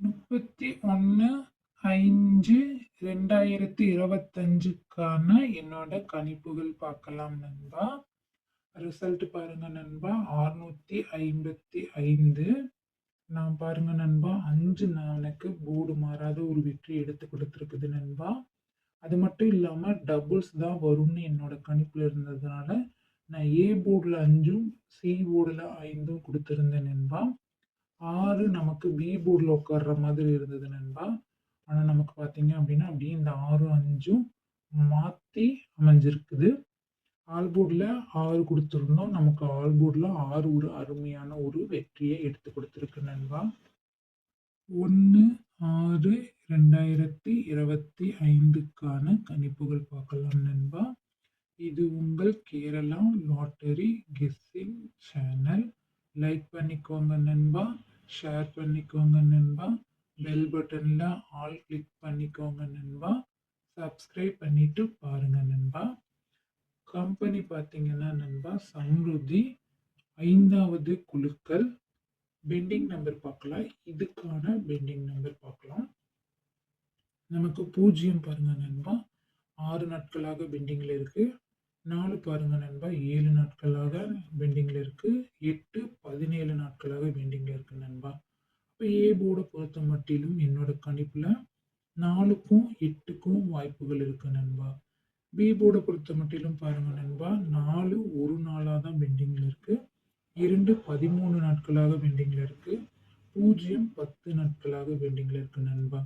31/5/2025க்கான என்னோட கணிப்புகள் பார்க்கலாம் நண்பா. ரிசல்ட் பாருங்க நண்பா. 655. நான் பாருங்க நண்பா 5 எனக்கு போர்டு மாறாத ஒரு வெற்றி எடுத்து கொடுத்துருக்குது நண்பா. அது மட்டும் இல்லாம டபுள்ஸ் தான் வரும்னு என்னோட கணிப்புல இருந்ததுனால நான் ஏ போர்டுல 5ம் சி போர்டுல 5ம் கொடுத்திருந்தேன் நண்பா. 6 நமக்கு பி போர்டுல உட்கார்ற மாதிரி இருந்தது நண்பா. ஆனா நமக்கு பார்த்தீங்க அப்படின்னா அப்படியே இந்த 6ம் 5ம் மாத்தி அமைஞ்சிருக்குது. ஆல் போர்டுல 6 கொடுத்திருந்தோம். நமக்கு ஆல் போர்டுல 6 ஒரு அருமையான ஒரு வெற்றியை எடுத்து கொடுத்திருக்கு நண்பா. 1/6/2025க்கான கணிப்புகள் பார்க்கலாம் நண்பா. இது உங்கள் Kerala lottery guessing channel. Like பண்ணிக்கோங்க நண்பா, ஷேர் பண்ணிக்கோங்க நண்பா, பெல் பட்டன்ல ஆல் கிளிக் பண்ணிக்கோங்க நண்பா, சப்ஸ்கிரைப் பண்ணிட்டு பாருங்க நண்பா. கம்பெனி பார்த்தீங்கன்னா நண்பா சம்ருதி 5வது குழுக்கள். பெண்டிங் நம்பர் பார்க்கலாம். இதுக்கான பெண்டிங் நம்பர் பார்க்கலாம். நமக்கு 0 பாருங்க நண்பா 6 நாட்களாக பெண்டிங்ல இருக்கு. 4 பாருங்க நண்பா 7 நாட்களாக பெண்டிங்ல இருக்கு. 8 17 நாட்களாக பெண்டிங்ல இருக்கு நண்பா. இப்போ ஏ போர்டை பொறுத்த மட்டிலும் என்னோட கணிப்புல 4க்கும் 8க்கும் வாய்ப்புகள் இருக்கு நண்பா. பி போர்டை பொறுத்த மட்டிலும் பாருங்க நண்பா 4 ஒரு நாளா தான் பெண்டிங்ல இருக்கு. 2 13 நாட்களாக பெண்டிங்ல இருக்கு. 0 10 நாட்களாக பெண்டிங்ல இருக்கு நண்பா.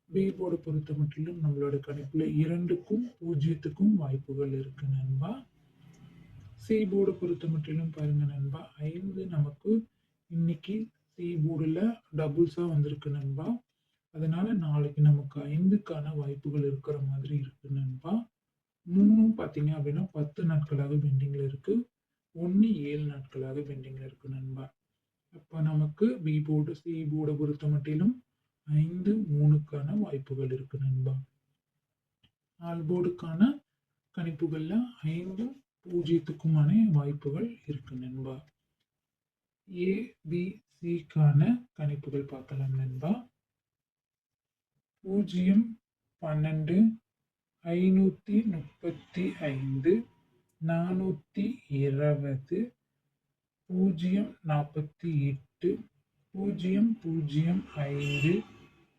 பி போர்டை பொறுத்த மட்டிலும் நம்மளோட கணிப்புல 2க்கும் 0க்கும் வாய்ப்புகள் இருக்கு நண்பா. சி போர்டை பொறுத்த மட்டிலும் பாருங்க நண்பா 5 நமக்கு இன்னைக்கு சி போர்டுல டபுள்ஸா வந்திருக்கு நண்பா. அதனால நாளைக்கு நமக்கு 5க்கான வாய்ப்புகள் இருக்கிற மாதிரி இருக்கு நண்பா. 3ம் பார்த்தீங்க அப்படின்னா 10 நாட்களாக பெண்டிங்ல இருக்கு. 1 7 நாட்களாக பெண்டிங்ல இருக்கு நண்பா. அப்ப நமக்கு பி போர்டு சி போர்டை பொறுத்த மட்டிலும் 5 3க்கான வாய்ப்புகள் இருக்கு நண்பா. ஆல் போர்டுக்கான கணிப்புகள்ல 5 0க்குமான வாய்ப்புகள் இருக்கு நண்பா. ஏ பி சிக்கான கணிப்புகள் பார்க்கலாம் நண்பா. 0 12 535 420 0 48 0 05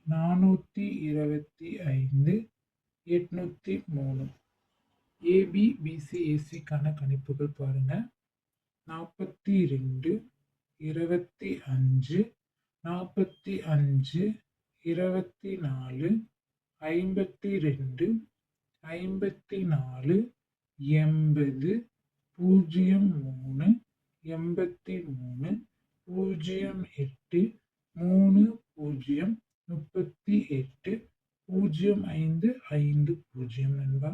425 803. ஏபி பிசி ஏசிக்கான கணிப்புகள் பாருங்க. 42 25 45 24 52 54 80 03 83 08 30 38 0550 நண்பா.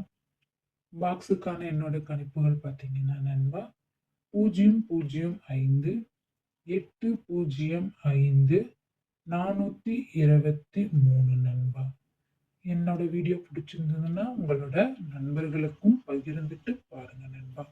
பாக்ஸுக்கான என்னோட கணிப்புகள் பார்த்தீங்கன்னா நண்பா 005 805 423 நண்பா. என்னோட வீடியோ பிடிச்சிருந்ததுன்னா உங்களோட நண்பர்களுக்கும் பகிர்ந்துட்டு பாருங்க நண்பா.